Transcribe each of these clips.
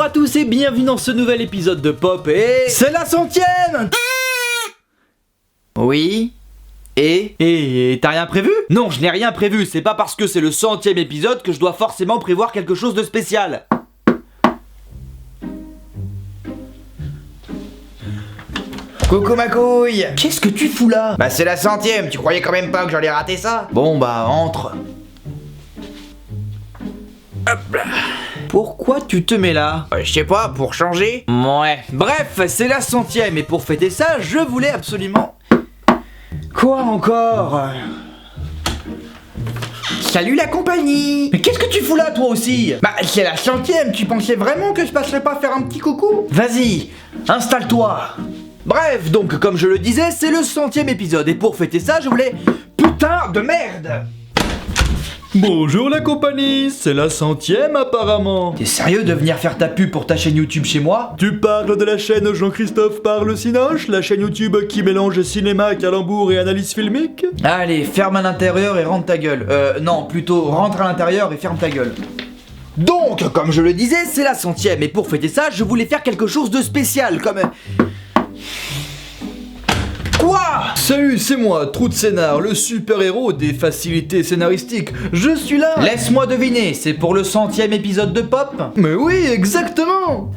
à tous et bienvenue dans ce nouvel épisode de Pop et... C'est la 100e. Oui. Et t'as rien prévu? Non, je n'ai rien prévu, c'est pas parce que c'est le 100e épisode que je dois forcément prévoir quelque chose de spécial. Coucou ma couille. Qu'est-ce que tu fous là? Bah c'est la 100e, tu croyais quand même pas que j'allais rater ça? Bon bah, entre. Hop là. Pourquoi tu te mets là? Je sais pas, pour changer? Ouais. Bref, c'est la 100e et pour fêter ça, je voulais absolument... Quoi encore? Salut la compagnie. Mais qu'est-ce que tu fous là toi aussi? Bah c'est la 100e, tu pensais vraiment que je passerais pas faire un petit coucou? Vas-y, installe-toi. Bref, donc comme je le disais, c'est le 100e épisode et pour fêter ça, je voulais... Putain de merde. Bonjour la compagnie, c'est la 100e apparemment. T'es sérieux de venir faire ta pub pour ta chaîne YouTube chez moi? Tu parles de la chaîne Jean-Christophe Parle Cinoche, la chaîne YouTube qui mélange cinéma, calembour et analyse filmique? Allez, ferme à l'intérieur et rentre ta gueule. Non, plutôt rentre à l'intérieur et ferme ta gueule. Donc, comme je le disais, c'est la 100e et pour fêter ça, je voulais faire quelque chose de spécial comme... Quoi? Salut, c'est moi, Trou de Scénar, le super-héros des facilités scénaristiques. Je suis là. Laisse-moi deviner, c'est pour le 100e épisode de Pop? Mais oui, exactement.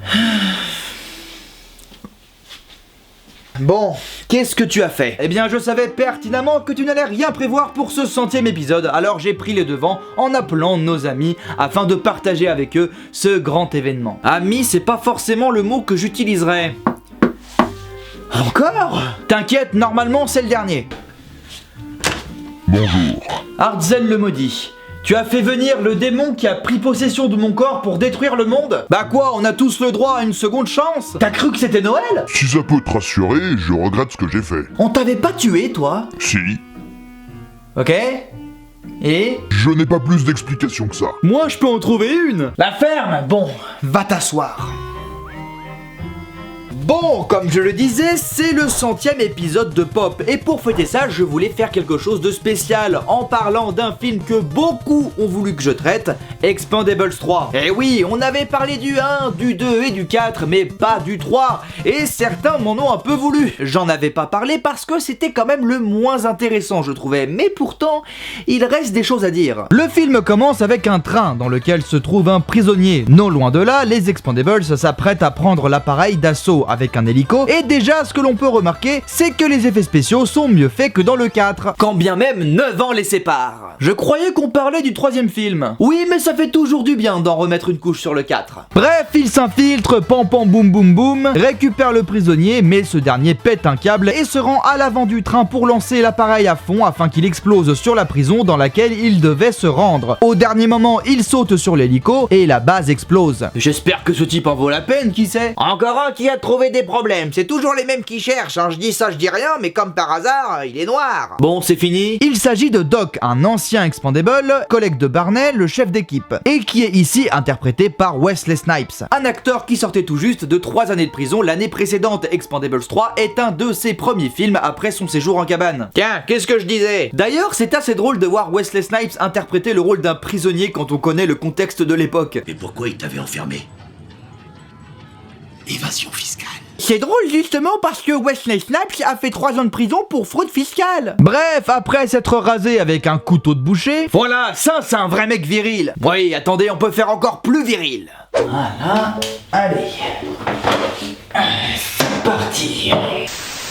Bon, qu'est-ce que tu as fait? Eh bien, je savais pertinemment que tu n'allais rien prévoir pour ce 100e épisode, alors j'ai pris les devants en appelant nos amis afin de partager avec eux ce grand événement. Amis, c'est pas forcément le mot que j'utiliserais. Encore? T'inquiète, normalement c'est le dernier. Bonjour. Ardzel le maudit. Tu as fait venir le démon qui a pris possession de mon corps pour détruire le monde? Bah quoi, on a tous le droit à une seconde chance? T'as cru que c'était Noël? Si ça peut te rassurer, je regrette ce que j'ai fait. On t'avait pas tué, toi? Si, Ok? Et? je n'ai pas plus d'explications que ça. Moi, je peux en trouver une! La ferme! Bon, va t'asseoir. Bon, comme je le disais, c'est le 100e épisode de Pop, et pour fêter ça, je voulais faire quelque chose de spécial, en parlant d'un film que beaucoup ont voulu que je traite, Expendables 3. Et oui, on avait parlé du 1, du 2 et du 4, mais pas du 3, et certains m'en ont un peu voulu. J'en avais pas parlé parce que c'était quand même le moins intéressant, je trouvais, mais pourtant, il reste des choses à dire. Le film commence avec un train dans lequel se trouve un prisonnier. Non loin de là, les Expendables s'apprêtent à prendre l'appareil d'assaut avec un hélico, et déjà ce que l'on peut remarquer, c'est que les effets spéciaux sont mieux faits que dans le 4. Quand bien même 9 ans les séparent. Je croyais qu'on parlait du 3e film. Oui, mais ça fait toujours du bien d'en remettre une couche sur le 4. Bref, il s'infiltre, pam pam boum boum boum, récupère le prisonnier, mais ce dernier pète un câble et se rend à l'avant du train pour lancer l'appareil à fond afin qu'il explose sur la prison dans laquelle il devait se rendre. Au dernier moment, il saute sur l'hélico et la base explose. J'espère que ce type en vaut la peine, qui sait? Encore un qui a trouvé des problèmes, c'est toujours les mêmes qui cherchent, hein. Je dis ça, je dis rien, mais comme par hasard, il est noir. Bon, c'est fini. Il s'agit de Doc, un ancien Expendable, collègue de Barney, le chef d'équipe, et qui est ici interprété par Wesley Snipes, un acteur qui sortait tout juste de 3 années de prison l'année précédente. Expendables 3 est un de ses premiers films après son séjour en cabane. Tiens, qu'est-ce que je disais? D'ailleurs, c'est assez drôle de voir Wesley Snipes interpréter le rôle d'un prisonnier quand on connaît le contexte de l'époque. Mais pourquoi il t'avait enfermé? Évasion fiscale. C'est drôle justement parce que Wesley Snipes a fait 3 ans de prison pour fraude fiscale. Bref, après s'être rasé avec un couteau de boucher, voilà, ça c'est un vrai mec viril. Oui, attendez, on peut faire encore plus viril. Voilà, allez. C'est parti.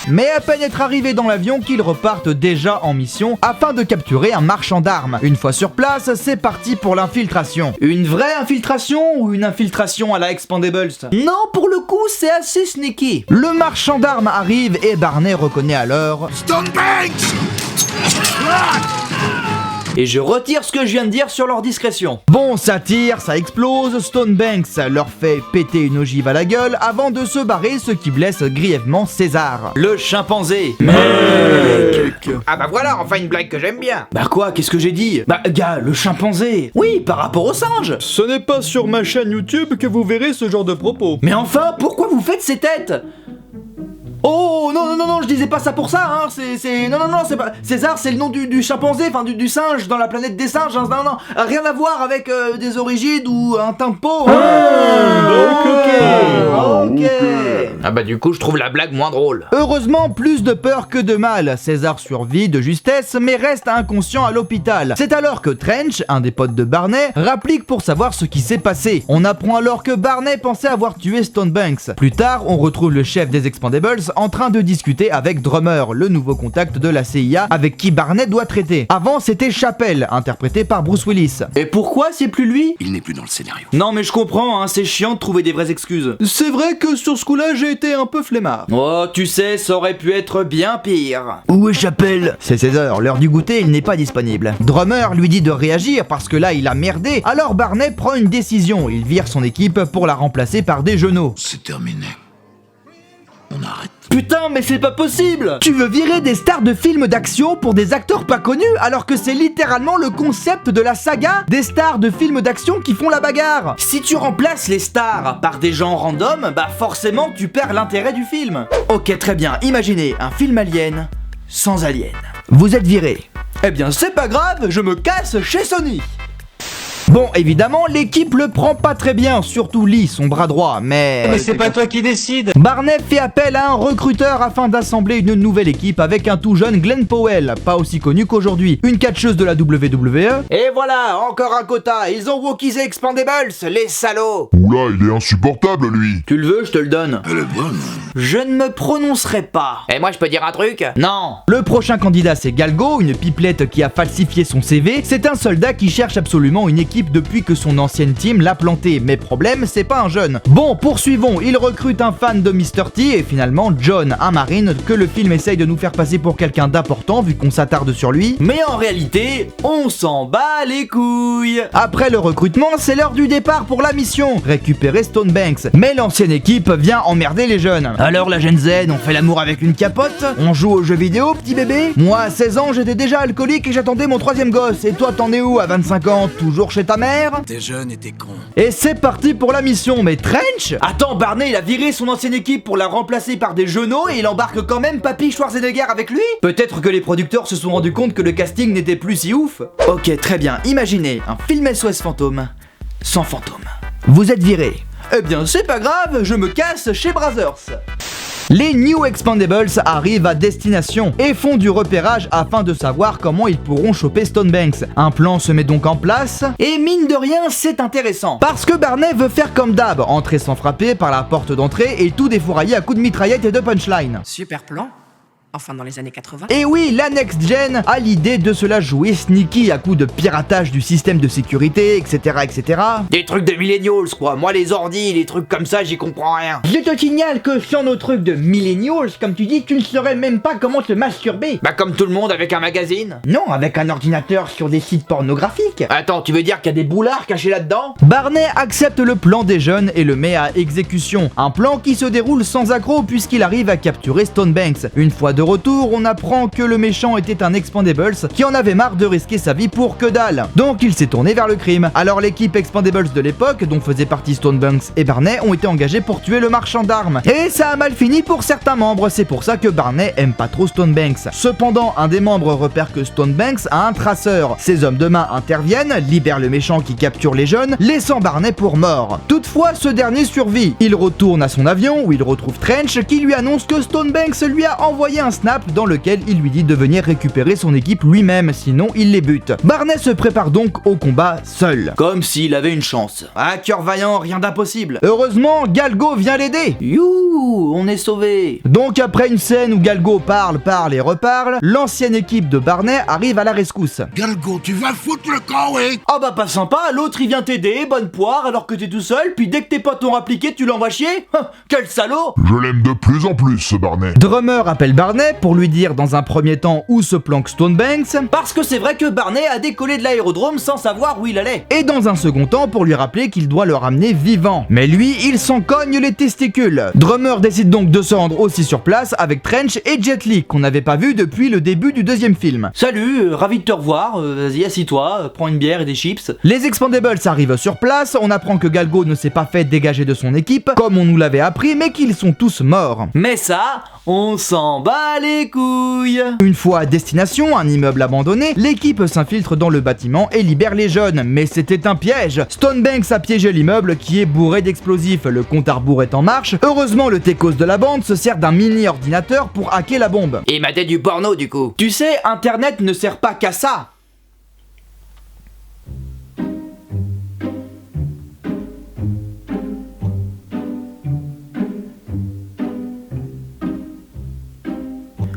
Mais à peine être arrivé dans l'avion qu'ils repartent déjà en mission afin de capturer un marchand d'armes. Une fois sur place, c'est parti pour l'infiltration. Une vraie infiltration ou une infiltration à la Expendables? Non, pour le coup, c'est assez sneaky. Le marchand d'armes arrive et Barney reconnaît alors Stone Banks. Et je retire ce que je viens de dire sur leur discrétion. Bon, ça tire, ça explose, Stone Banks leur fait péter une ogive à la gueule avant de se barrer, ce qui blesse grièvement César, le chimpanzé. Mec. Ah bah voilà, enfin une blague que j'aime bien. Bah quoi, qu'est-ce que j'ai dit? Bah gars, le chimpanzé. Oui, par rapport au singe. Ce n'est pas sur ma chaîne YouTube que vous verrez ce genre de propos. Mais enfin, pourquoi vous faites ces têtes? Oh non, je disais pas ça pour ça, hein. Non, c'est pas. César, c'est le nom du chimpanzé, enfin du singe dans la planète des singes. Hein. Non, rien à voir avec des origines ou un teint de peau. Ok. Ah bah du coup je trouve la blague moins drôle. Heureusement, plus de peur que de mal. César survit de justesse, mais reste inconscient à l'hôpital. C'est alors que Trench, un des potes de Barney, rapplique pour savoir ce qui s'est passé. On apprend alors que Barney pensait avoir tué Stonebanks. Plus tard, on retrouve le chef des Expandables en train de discuter avec Drummer, le nouveau contact de la CIA avec qui Barney doit traiter. Avant, c'était Chappelle, interprété par Bruce Willis. Et pourquoi c'est plus lui? Il n'est plus dans le scénario. Non mais je comprends, hein, c'est chiant de trouver des vraies excuses. C'est vrai que sur ce coup-là, j'ai été un peu flemmard. Oh, tu sais, ça aurait pu être bien pire. Où est Chappelle? C'est 16h, l'heure du goûter, il n'est pas disponible. Drummer lui dit de réagir parce que là, il a merdé. Alors Barney prend une décision, il vire son équipe pour la remplacer par des genoux. C'est terminé. On arrête. Putain, mais c'est pas possible! Tu veux virer des stars de films d'action pour des acteurs pas connus alors que c'est littéralement le concept de la saga des stars de films d'action qui font la bagarre! Si tu remplaces les stars par des gens random, bah forcément tu perds l'intérêt du film. Ok, très bien, imaginez un film alien sans alien. Vous êtes viré. Eh bien c'est pas grave, je me casse chez Sony. Bon, évidemment, l'équipe le prend pas très bien, surtout Lee, son bras droit, mais c'est pas toi qui décide. Barney fait appel à un recruteur afin d'assembler une nouvelle équipe avec un tout jeune Glenn Powell, pas aussi connu qu'aujourd'hui, une catcheuse de la WWE. Et voilà, encore un quota, ils ont wokisé Expandables, les salauds. Oula, il est insupportable, lui. Tu le veux, je te le donne. Elle est bonne. Je ne me prononcerai pas. Et moi je peux dire un truc? Non. Le prochain candidat c'est Galgo, une pipelette qui a falsifié son CV. C'est un soldat qui cherche absolument une équipe depuis que son ancienne team l'a planté, mais problème, c'est pas un jeune. Bon, poursuivons, il recrute un fan de Mr. T et finalement John, un marine que le film essaye de nous faire passer pour quelqu'un d'important vu qu'on s'attarde sur lui. Mais en réalité, on s'en bat les couilles. Après le recrutement, c'est l'heure du départ pour la mission, récupérer Stonebanks. Mais l'ancienne équipe vient emmerder les jeunes. Alors la Gen Z, on fait l'amour avec une capote? On joue aux jeux vidéo, petit bébé? Moi, à 16 ans, j'étais déjà alcoolique et j'attendais mon 3e gosse. Et toi, t'en es où à 25 ans? Toujours chez ta mère? T'es jeune et t'es con. Et c'est parti pour la mission, mais Trench? Attends, Barney, il a viré son ancienne équipe pour la remplacer par des genoux et il embarque quand même Papy Schwarzenegger avec lui? Peut-être que les producteurs se sont rendus compte que le casting n'était plus si ouf. Ok, très bien, imaginez un film SOS fantôme sans fantôme. Vous êtes viré. Eh bien, c'est pas grave, je me casse chez Brazzers. Les New Expandables arrivent à destination et font du repérage afin de savoir comment ils pourront choper Stonebanks. Un plan se met donc en place, et mine de rien, c'est intéressant. Parce que Barney veut faire comme d'hab, entrer sans frapper par la porte d'entrée et tout défourailler à coups de mitraillette et de punchline. Super plan. Enfin, dans les années 80. Et oui, la Next Gen a l'idée de se la jouer sneaky à coups de piratage du système de sécurité, etc., etc. Des trucs de millennials quoi, moi les ordis, les trucs comme ça j'y comprends rien. Je te signale que sur nos trucs de millennials, comme tu dis, tu ne saurais même pas comment te masturber. Bah comme tout le monde avec un magazine. Non, avec un ordinateur sur des sites pornographiques. Attends, tu veux dire qu'il y a des boulards cachés là-dedans? Barney accepte le plan des jeunes et le met à exécution. Un plan qui se déroule sans accroc puisqu'il arrive à capturer Stonebanks. Une fois de retour, on apprend que le méchant était un Expandables qui en avait marre de risquer sa vie pour que dalle. Donc il s'est tourné vers le crime. Alors l'équipe Expandables de l'époque, dont faisaient partie Stonebanks et Barney, ont été engagés pour tuer le marchand d'armes. Et ça a mal fini pour certains membres, c'est pour ça que Barney aime pas trop Stonebanks. Cependant, un des membres repère que Stonebanks a un traceur. Ses hommes de main interviennent, libèrent le méchant qui capture les jeunes, laissant Barney pour mort. Toutefois, ce dernier survit. Il retourne à son avion où il retrouve Trench qui lui annonce que Stonebanks lui a envoyé un snap dans lequel il lui dit de venir récupérer son équipe lui-même, sinon il les bute. Barney se prépare donc au combat seul. Comme s'il avait une chance. Ah, cœur vaillant, rien d'impossible. Heureusement, Galgo vient l'aider. You, on est sauvé. Donc après une scène où Galgo parle et reparle, l'ancienne équipe de Barney arrive à la rescousse. Galgo, tu vas foutre le camp, oui. Ah bah pas sympa, l'autre il vient t'aider, bonne poire, alors que t'es tout seul, puis dès que tes potes t'ont appliqué, tu l'envoies chier. Quel salaud. Je l'aime de plus en plus, ce Barney. Drummer appelle Barney Barney pour lui dire dans un premier temps où se planque Stonebanks, parce que c'est vrai que Barney a décollé de l'aérodrome sans savoir où il allait. Et dans un second temps pour lui rappeler qu'il doit le ramener vivant. Mais lui, il s'en cogne les testicules. Drummer décide donc de se rendre aussi sur place avec Trench et Jet Li, qu'on n'avait pas vu depuis le début du deuxième film. Salut, ravi de te revoir, vas-y assis-toi, prends une bière et des chips. Les Expendables arrivent sur place, on apprend que Galgo ne s'est pas fait dégager de son équipe, comme on nous l'avait appris, mais qu'ils sont tous morts. Mais ça, on s'en bat les couilles. Une fois à destination, un immeuble abandonné, l'équipe s'infiltre dans le bâtiment et libère les jeunes, mais c'était un piège. Stonebanks a piégé l'immeuble qui est bourré d'explosifs, le compte à rebours est en marche. Heureusement, le techos de la bande se sert d'un mini ordinateur pour hacker la bombe. Et mater du porno du coup. Tu sais, Internet ne sert pas qu'à ça.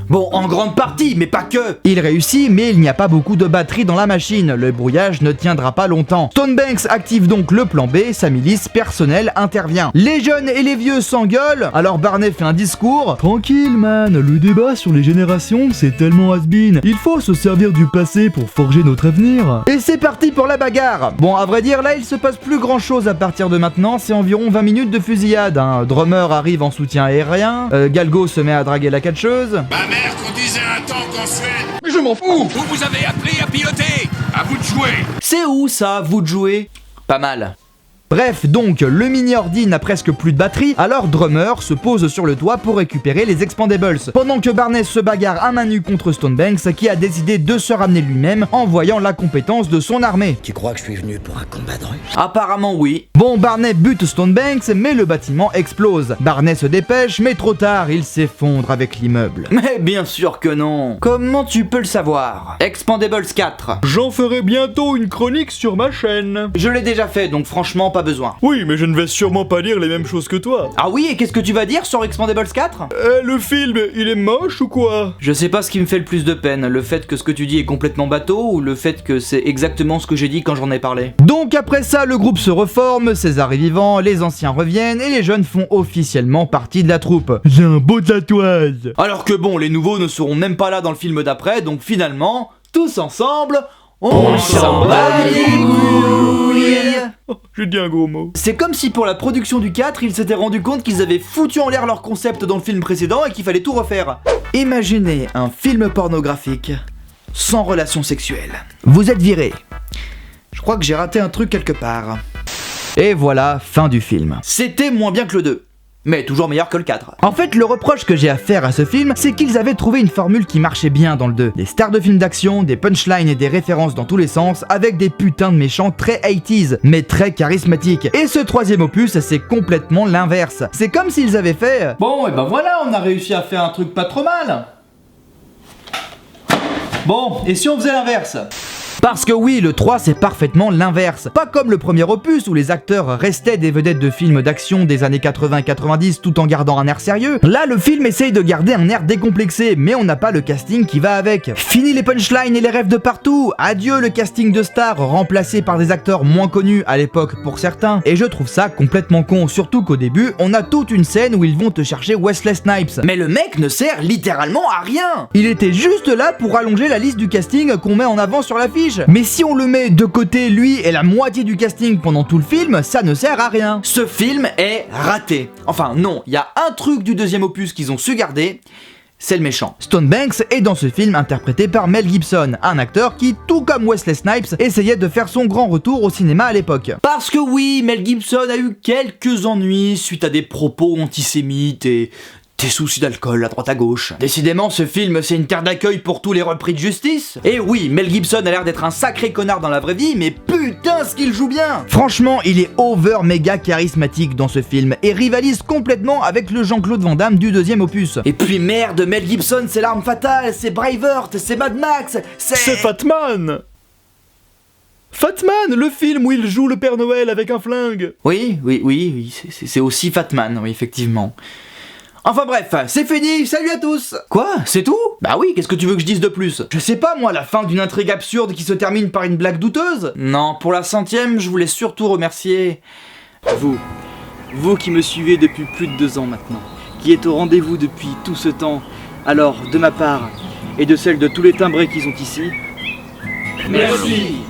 Bon, en grande partie, mais pas que. Il réussit, mais il n'y a pas beaucoup de batterie dans la machine, le brouillage ne tiendra pas longtemps. Stonebanks active donc le plan B, sa milice personnelle intervient. Les jeunes et les vieux s'engueulent, alors Barney fait un discours. Tranquille man, le débat sur les générations c'est tellement has-been, il faut se servir du passé pour forger notre avenir. Et c'est parti pour la bagarre. Bon, à vrai dire, là il se passe plus grand chose à partir de maintenant, c'est environ 20 minutes de fusillade. Drummer arrive en soutien aérien, Galgo se met à draguer la catcheuse. Ma mère qu'on disait un temps qu'en Suède. Mais je m'en fous. Vous vous avez appris à piloter. À vous de jouer. C'est où ça, vous de jouer? Pas mal. Bref, donc, le mini-ordi n'a presque plus de batterie, alors Drummer se pose sur le toit pour récupérer les Expendables. Pendant que Barney se bagarre à main nue contre Stonebanks, qui a décidé de se ramener lui-même en voyant la compétence de son armée. Tu crois que je suis venu pour un combat de rue? Apparemment oui. Bon, Barney bute Stonebanks, mais le bâtiment explose. Barney se dépêche, mais trop tard, il s'effondre avec l'immeuble. Mais bien sûr que non. Comment tu peux le savoir? Expendables 4. J'en ferai bientôt une chronique sur ma chaîne. Je l'ai déjà fait, donc franchement pas besoin. Oui, mais je ne vais sûrement pas dire les mêmes choses que toi. Ah oui, et qu'est-ce que tu vas dire sur Expendables 4? Le film, il est moche ou quoi? Je sais pas ce qui me fait le plus de peine, le fait que ce que tu dis est complètement bateau ou le fait que c'est exactement ce que j'ai dit quand j'en ai parlé. Donc après ça, le groupe se reforme, César est vivant, les anciens reviennent et les jeunes font officiellement partie de la troupe. J'ai un beau tatouage. Alors que bon, les nouveaux ne seront même pas là dans le film d'après, donc finalement, tous ensemble, on s'en bat les couilles. Oh, j'ai dit un gros mot. C'est comme si pour la production du 4, ils s'étaient rendu compte qu'ils avaient foutu en l'air leur concept dans le film précédent et qu'il fallait tout refaire. Imaginez un film pornographique sans relation sexuelle. Vous êtes viré. Je crois que j'ai raté un truc quelque part. Et voilà, fin du film. C'était moins bien que le 2. Mais toujours meilleur que le 4. En fait, le reproche que j'ai à faire à ce film, c'est qu'ils avaient trouvé une formule qui marchait bien dans le 2. Des stars de films d'action, des punchlines et des références dans tous les sens, avec des putains de méchants très 80s, mais très charismatiques. Et ce troisième opus, c'est complètement l'inverse. C'est comme s'ils avaient fait... Bon, et ben voilà, on a réussi à faire un truc pas trop mal. Bon, et si on faisait l'inverse ? Parce que oui, le 3 c'est parfaitement l'inverse. Pas comme le premier opus où les acteurs restaient des vedettes de films d'action des années 80-90 tout en gardant un air sérieux. Là, le film essaye de garder un air décomplexé, mais on n'a pas le casting qui va avec. Fini les punchlines et les rêves de partout. Adieu le casting de stars remplacé par des acteurs moins connus à l'époque pour certains. Et je trouve ça complètement con, surtout qu'au début, on a toute une scène où ils vont te chercher Wesley Snipes. Mais le mec ne sert littéralement à rien. Il était juste là pour allonger la liste du casting qu'on met en avant sur l'affiche. Mais si on le met de côté, lui et la moitié du casting pendant tout le film, ça ne sert à rien. Ce film est raté. Enfin non, il y a un truc du deuxième opus qu'ils ont su garder, c'est le méchant. Stonebanks est dans ce film interprété par Mel Gibson, un acteur qui, tout comme Wesley Snipes, essayait de faire son grand retour au cinéma à l'époque. Parce que oui, Mel Gibson a eu quelques ennuis suite à des propos antisémites et des soucis d'alcool à droite à gauche. Décidément, ce film, c'est une terre d'accueil pour tous les repris de justice. Et oui, Mel Gibson a l'air d'être un sacré connard dans la vraie vie, mais putain ce qu'il joue bien. Franchement, il est over méga charismatique dans ce film et rivalise complètement avec le Jean-Claude Van Damme du deuxième opus. Et puis merde, Mel Gibson, c'est l'arme fatale, c'est Braveheart, c'est Mad Max, C'est Fatman. Fatman, le film où il joue le Père Noël avec un flingue. Oui, c'est aussi Fatman, oui, effectivement. Enfin bref, c'est fini, salut à tous. Quoi? C'est tout? Bah oui, qu'est-ce que tu veux que je dise de plus? Je sais pas moi, la fin d'une intrigue absurde qui se termine par une blague douteuse? Non, pour la 100e, je voulais surtout remercier... Vous qui me suivez depuis plus de 2 ans maintenant, qui êtes au rendez-vous depuis tout ce temps, Alors, de ma part, et de celle de tous les timbrés qui sont ici, merci.